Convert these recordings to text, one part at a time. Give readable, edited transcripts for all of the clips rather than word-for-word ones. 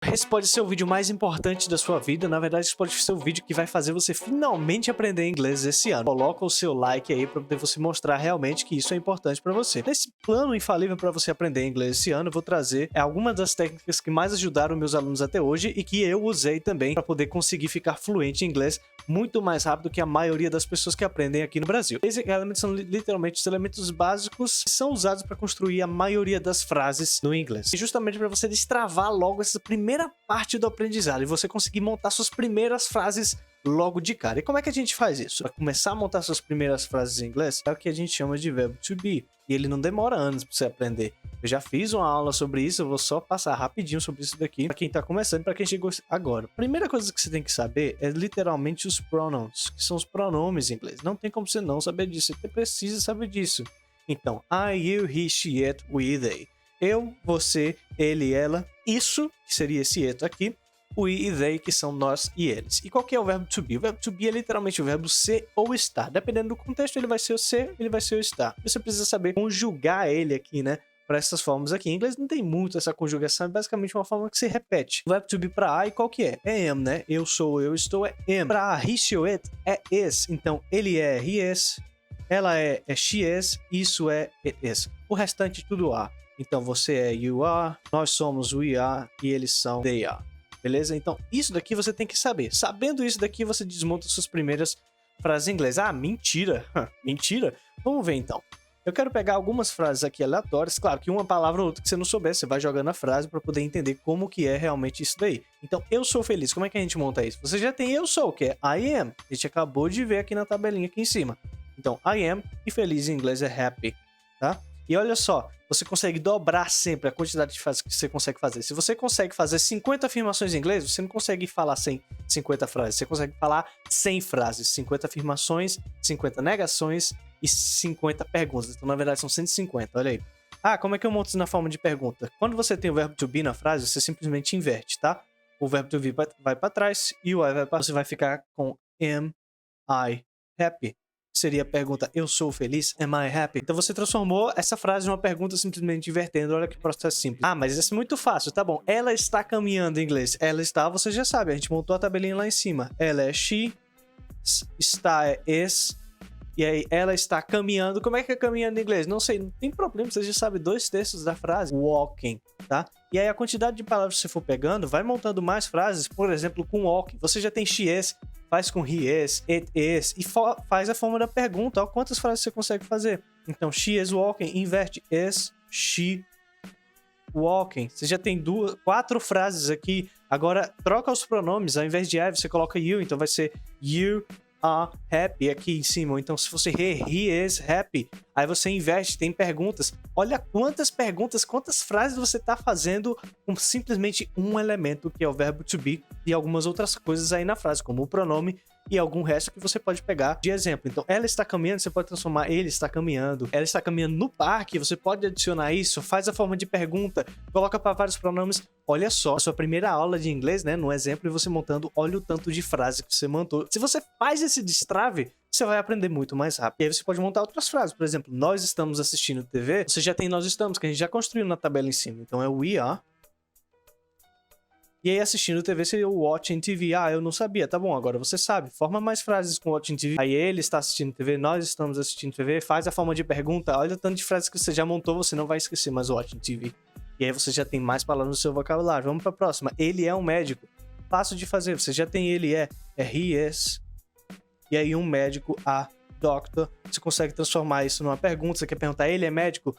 Esse pode ser o vídeo mais importante da sua vida. Na verdade, esse pode ser o vídeo que vai fazer você finalmente aprender inglês esse ano. Coloca o seu like aí para poder você mostrar realmente que isso é importante para você. Nesse plano infalível para você aprender inglês esse ano, eu vou trazer algumas das técnicas que mais ajudaram meus alunos até hoje e que eu usei também para poder conseguir ficar fluente em inglês muito mais rápido que a maioria das pessoas que aprendem aqui no Brasil. Esses elementos são literalmente os elementos básicos que são usados para construir a maioria das frases no inglês. E justamente para você destravar logo essa primeira parte do aprendizado e você conseguir montar suas primeiras frases logo de cara. E como é que a gente faz isso? Para começar a montar suas primeiras frases em inglês, é o que a gente chama de verbo to be. E ele não demora anos para você aprender. Eu já fiz uma aula sobre isso, eu vou só passar rapidinho sobre isso daqui para quem tá começando e para quem chegou agora. A primeira coisa que você tem que saber é literalmente os pronouns, que são os pronomes em inglês. Não tem como você não saber disso, você precisa saber disso. Então, I, you, he, she, it, we, they. Eu, você, ele, ela, isso, que seria esse it aqui, we e they, que são nós e eles. E qual que é o verbo to be? O verbo to be é literalmente o verbo ser ou estar. Dependendo do contexto, ele vai ser o ser, ele vai ser o estar. Você precisa saber conjugar ele aqui, né? Para essas formas aqui. Em inglês não tem muito essa conjugação, é basicamente uma forma que se repete. O verbo to be para I, qual que é? É am, né? Eu sou, eu estou, é am. Para he, she, it, é is. Então, ele é, he is. Ela é she is. Isso é, it is. O restante tudo are. Então, você é you are, nós somos we are e eles são they are. Beleza? Então, isso daqui você tem que saber. Sabendo isso daqui, você desmonta suas primeiras frases em inglês. Ah, mentira! Mentira? Vamos ver então. Eu quero pegar algumas frases aqui aleatórias. Claro que uma palavra ou outra que você não souber, você vai jogando a frase para poder entender como que é realmente isso daí. Então, eu sou feliz. Como é que a gente monta isso? Você já tem eu sou, que é I am. A gente acabou de ver aqui na tabelinha aqui em cima. Então, I am e feliz em inglês é happy, tá? E olha só, você consegue dobrar sempre a quantidade de frases que você consegue fazer. Se você consegue fazer 50 afirmações em inglês, você não consegue falar 50 frases. Você consegue falar 100 frases, 50 afirmações, 50 negações e 50 perguntas. Então, na verdade, são 150, olha aí. Ah, como é que eu monto isso na forma de pergunta? Quando você tem o verbo to be na frase, você simplesmente inverte, tá? O verbo to be vai para trás e o I vai para... Você vai ficar com am I happy? Seria a pergunta, eu sou feliz? Am I happy? Então você transformou essa frase em uma pergunta simplesmente invertendo. Olha que processo simples. Ah, mas isso é muito fácil, tá bom. Ela está caminhando em inglês. Ela está, você já sabe, a gente montou a tabelinha lá em cima. Ela é she, está é is, e aí ela está caminhando. Como é que é caminhando em inglês? Não sei, não tem problema, você já sabe 2/3 da frase. Walking, tá? E aí a quantidade de palavras que você for pegando, vai montando mais frases, por exemplo, com walking. Você já tem she is, faz com he is, it is, e faz a forma da pergunta. Ó, quantas frases você consegue fazer. Então, she is walking, inverte is she walking. Você já tem 4 frases aqui. Agora, troca os pronomes. Ao invés de I, você coloca you. Então, vai ser you are happy aqui em cima. Ou então, se você he is happy. Aí você inverte, tem perguntas. Olha quantas perguntas, quantas frases você está fazendo com simplesmente um elemento, que é o verbo to be, e algumas outras coisas aí na frase, como o pronome e algum resto que você pode pegar de exemplo. Então, ela está caminhando, você pode transformar ele está caminhando. Ela está caminhando no parque, você pode adicionar isso, faz a forma de pergunta, coloca para vários pronomes. Olha só, a sua primeira aula de inglês, né, no exemplo, e você montando, olha o tanto de frase que você montou. Se você faz esse destrave, você vai aprender muito mais rápido. E aí você pode montar outras frases. Por exemplo, nós estamos assistindo TV. Você já tem nós estamos, que a gente já construiu na tabela em cima. Então é we are. E aí assistindo TV seria o watching TV. Ah, eu não sabia. Tá bom, agora você sabe. Forma mais frases com watching TV. Aí ele está assistindo TV, nós estamos assistindo TV. Faz a forma de pergunta. Olha o tanto de frases que você já montou, você não vai esquecer mais o watching TV. E aí você já tem mais palavras no seu vocabulário. Vamos para a próxima. Ele é um médico. Fácil de fazer. Você já tem ele é he is. E aí um médico, a doctor. Você consegue transformar isso numa pergunta. Você quer perguntar, ele é médico?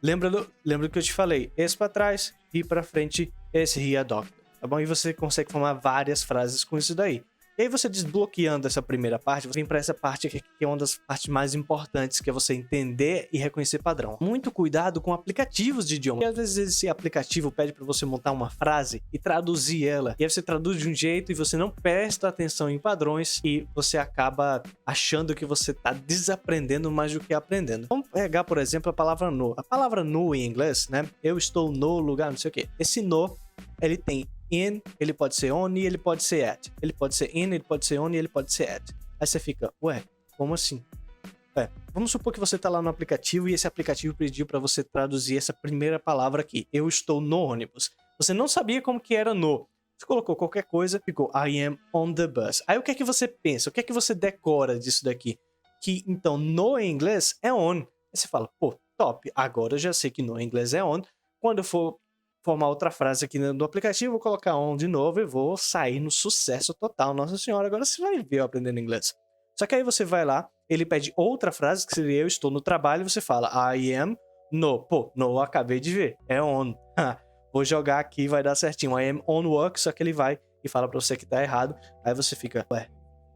Lembra do que eu te falei. Esse para trás, e para frente, esse he a doctor. Tá bom? E você consegue formar várias frases com isso daí. E aí você desbloqueando essa primeira parte, você vem para essa parte aqui, que é uma das partes mais importantes, que é você entender e reconhecer padrão. Muito cuidado com aplicativos de idioma. Porque às vezes esse aplicativo pede para você montar uma frase e traduzir ela. E aí você traduz de um jeito e você não presta atenção em padrões e você acaba achando que você está desaprendendo mais do que aprendendo. Vamos pegar, por exemplo, a palavra no. A palavra no em inglês, né? Eu estou no lugar, não sei o quê. Esse no, ele tem in, ele pode ser on e ele pode ser at. Ele pode ser in, ele pode ser on e ele pode ser at. Aí você fica, ué, como assim? Vamos supor que você tá lá no aplicativo e esse aplicativo pediu para você traduzir essa primeira palavra aqui. Eu estou no ônibus. Você não sabia como que era no. Você colocou qualquer coisa, ficou I am on the bus. Aí o que é que você pensa? O que é que você decora disso daqui? Que então no em inglês é on. Aí você fala, pô, top, agora eu já sei que no em inglês é on. Quando eu for formar outra frase aqui no aplicativo, vou colocar on de novo e vou sair no sucesso total. Nossa senhora, agora você vai ver eu aprendendo inglês. Só que aí você vai lá, ele pede outra frase, que seria eu estou no trabalho, e você fala I am no. Pô, no eu acabei de ver, é on. Vou jogar aqui, vai dar certinho. I am on work, só que ele vai e fala pra você que tá errado. Aí você fica, ué,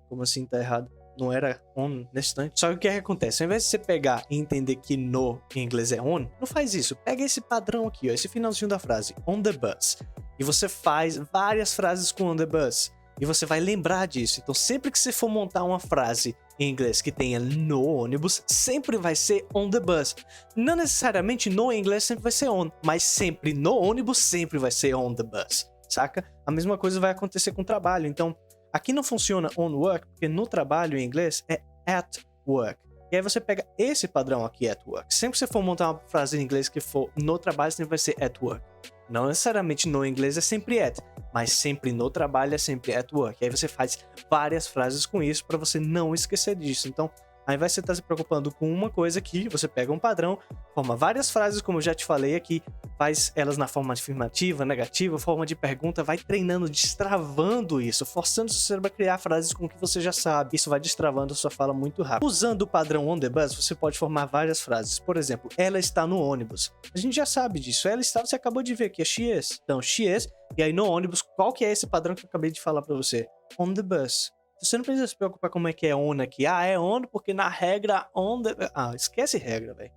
como assim tá errado? Não era on nesse instante? Só que o que é que acontece? Ao invés de você pegar e entender que no em inglês é on, não faz isso. Pega esse padrão aqui, ó, esse finalzinho da frase, on the bus. E você faz várias frases com on the bus. E você vai lembrar disso. Então, sempre que você for montar uma frase em inglês que tenha no ônibus, sempre vai ser on the bus. Não necessariamente no em inglês sempre vai ser on, mas sempre no ônibus sempre vai ser on the bus, saca? A mesma coisa vai acontecer com o trabalho. Então, aqui não funciona on work, porque no trabalho em inglês é at work. E aí você pega esse padrão aqui, at work. Sempre que você for montar uma frase em inglês que for no trabalho, sempre vai ser at work. Não necessariamente no inglês é sempre at, mas sempre no trabalho é sempre at work. E aí você faz várias frases com isso para você não esquecer disso. Então, ao invés de você estar se preocupando com uma coisa aqui, você pega um padrão, forma várias frases, como eu já te falei aqui, faz elas na forma afirmativa, negativa, forma de pergunta, vai treinando, destravando isso, forçando o seu cérebro a criar frases com o que você já sabe. Isso vai destravando a sua fala muito rápido. Usando o padrão on the bus, você pode formar várias frases. Por exemplo, ela está no ônibus. A gente já sabe disso. Ela está, você acabou de ver que é she is. Então, she is, e aí no ônibus, qual que é esse padrão que eu acabei de falar para você? On the bus. Você não precisa se preocupar como é que é on aqui. Ah, é on porque na regra on the... Ah, esquece regra, velho.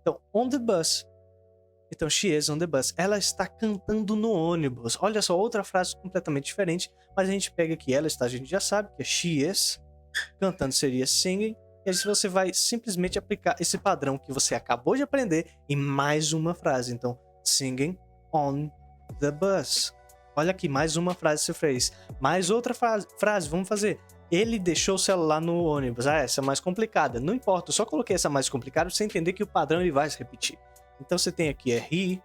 Então, on the bus. Então, she is on the bus. Ela está cantando no ônibus. Olha só, outra frase completamente diferente. Mas a gente pega aqui, ela está, a gente já sabe que é she is. Cantando seria singing. E aí você vai simplesmente aplicar esse padrão que você acabou de aprender em mais uma frase. Então, singing on the bus. Olha aqui, mais uma frase que você fez. Mais outra frase, vamos fazer. Ele deixou o celular no ônibus. Ah, essa é mais complicada. Não importa, eu só coloquei essa mais complicada pra você entender que o padrão ele vai se repetir. Então você tem aqui he,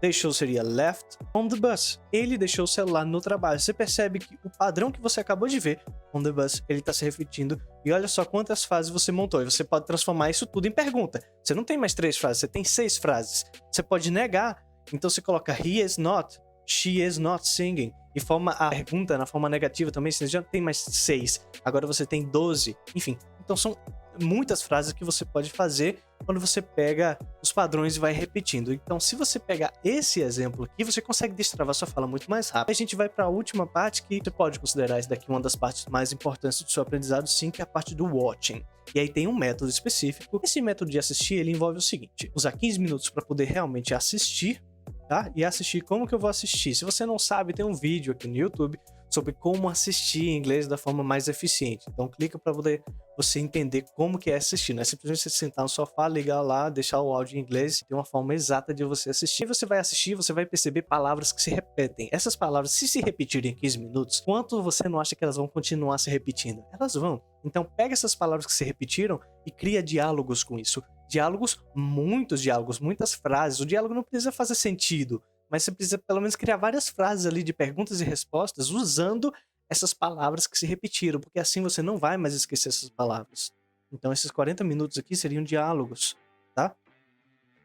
deixou seria left on the bus. Ele deixou o celular no trabalho. Você percebe que o padrão que você acabou de ver, on the bus, ele tá se repetindo. E olha só quantas frases você montou. E você pode transformar isso tudo em pergunta. Você não tem mais 3 frases, você tem 6 frases. Você pode negar. Então você coloca he is not, she is not singing. E forma a pergunta na forma negativa também. Você já tem mais 6. Agora você tem 12. Enfim, então são muitas frases que você pode fazer quando você pega os padrões e vai repetindo. Então, se você pegar esse exemplo aqui, você consegue destravar sua fala muito mais rápido. A gente vai para a última parte, que você pode considerar isso daqui uma das partes mais importantes do seu aprendizado, sim, que é a parte do watching. E aí tem um método específico. Esse método de assistir, ele envolve o seguinte: usar 15 minutos para poder realmente assistir, tá? E assistir, como que eu vou assistir? Se você não sabe, tem um vídeo aqui no YouTube sobre como assistir em inglês da forma mais eficiente. Então clica para poder você entender como que é assistir. Não é simplesmente você sentar no sofá, ligar lá, deixar o áudio em inglês. Tem uma forma exata de você assistir. E você vai assistir, você vai perceber palavras que se repetem. Essas palavras, se repetirem em 15 minutos, quanto você não acha que elas vão continuar se repetindo? Elas vão. Então pega essas palavras que se repetiram e cria diálogos com isso. Diálogos, muitas frases. O diálogo não precisa fazer sentido, mas você precisa pelo menos criar várias frases ali de perguntas e respostas usando essas palavras que se repetiram, porque assim você não vai mais esquecer essas palavras. Então esses 40 minutos aqui seriam diálogos, tá?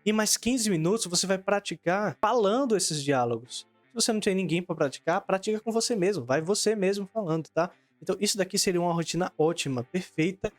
E mais 15 minutos você vai praticar falando esses diálogos. Se você não tem ninguém para praticar, pratica com você mesmo, vai você mesmo falando, tá? Então isso daqui seria uma rotina ótima, perfeita,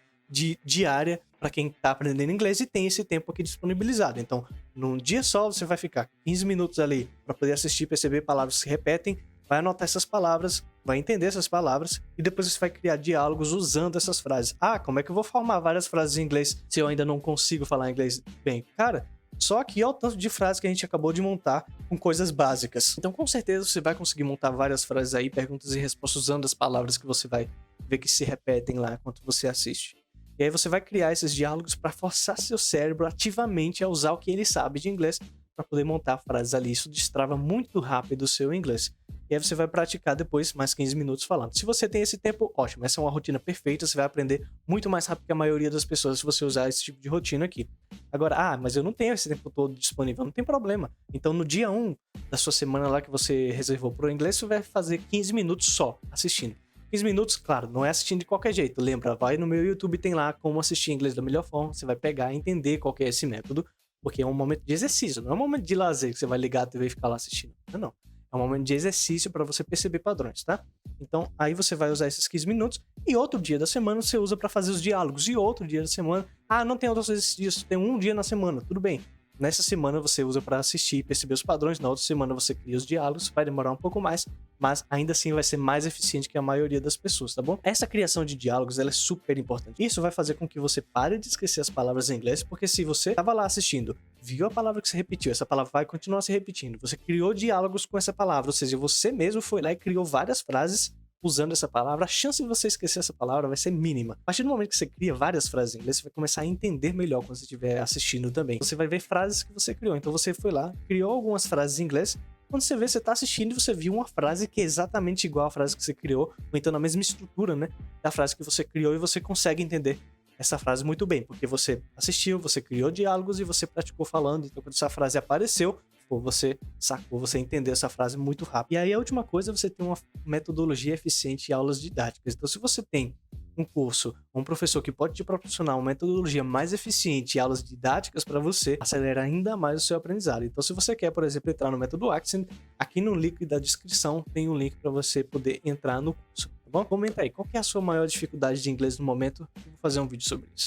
diária para quem está aprendendo inglês e tem esse tempo aqui disponibilizado. Então, num dia só, você vai ficar 15 minutos ali para poder assistir, perceber palavras que se repetem, vai anotar essas palavras, vai entender essas palavras e depois você vai criar diálogos usando essas frases. Ah, como é que eu vou formar várias frases em inglês se eu ainda não consigo falar inglês bem? Cara, só aqui é o tanto de frases que a gente acabou de montar com coisas básicas. Então, com certeza, você vai conseguir montar várias frases aí, perguntas e respostas usando as palavras que você vai ver que se repetem lá enquanto você assiste. E aí você vai criar esses diálogos para forçar seu cérebro ativamente a usar o que ele sabe de inglês para poder montar frases ali. Isso destrava muito rápido o seu inglês. E aí você vai praticar depois mais 15 minutos falando. Se você tem esse tempo, ótimo. Essa é uma rotina perfeita. Você vai aprender muito mais rápido que a maioria das pessoas se você usar esse tipo de rotina aqui. Agora, mas eu não tenho esse tempo todo disponível. Não tem problema. Então no dia 1, da sua semana lá que você reservou pro inglês, você vai fazer 15 minutos só assistindo. 15 minutos, claro, não é assistindo de qualquer jeito. Lembra, vai no meu YouTube, tem lá como assistir inglês da melhor forma. Você vai pegar e entender qual que é esse método, porque é um momento de exercício, não é um momento de lazer que você vai ligar a TV e ficar lá assistindo. Não. É um momento de exercício para você perceber padrões, tá? Então, aí você vai usar esses 15 minutos e outro dia da semana você usa para fazer os diálogos. E outro dia da semana, não tem outros exercícios, tem um dia na semana, tudo bem. Nessa semana você usa para assistir e perceber os padrões, na outra semana você cria os diálogos, vai demorar um pouco mais, mas ainda assim vai ser mais eficiente que a maioria das pessoas, tá bom? Essa criação de diálogos, ela é super importante. Isso vai fazer com que você pare de esquecer as palavras em inglês, porque se você tava lá assistindo, viu a palavra que se repetiu, essa palavra vai continuar se repetindo, você criou diálogos com essa palavra, ou seja, você mesmo foi lá e criou várias frases usando essa palavra, a chance de você esquecer essa palavra vai ser mínima. A partir do momento que você cria várias frases em inglês, você vai começar a entender melhor quando você estiver assistindo também. Você vai ver frases que você criou. Então você foi lá, criou algumas frases em inglês. Quando você vê, você tá assistindo e você viu uma frase que é exatamente igual à frase que você criou, ou então na mesma estrutura, né, da frase que você criou, e você consegue entender essa frase muito bem, porque você assistiu, você criou diálogos e você praticou falando. Então quando essa frase apareceu, você sacou, você entendeu essa frase muito rápido. E aí a última coisa é você ter uma metodologia eficiente em aulas didáticas. Então se você tem um curso, um professor que pode te proporcionar uma metodologia mais eficiente e aulas didáticas para você, acelera ainda mais o seu aprendizado. Então se você quer, por exemplo, entrar no método Accent, aqui no link da descrição tem um link para você poder entrar no curso, tá bom? Comenta aí, qual que é a sua maior dificuldade de inglês no momento? Eu vou fazer um vídeo sobre isso.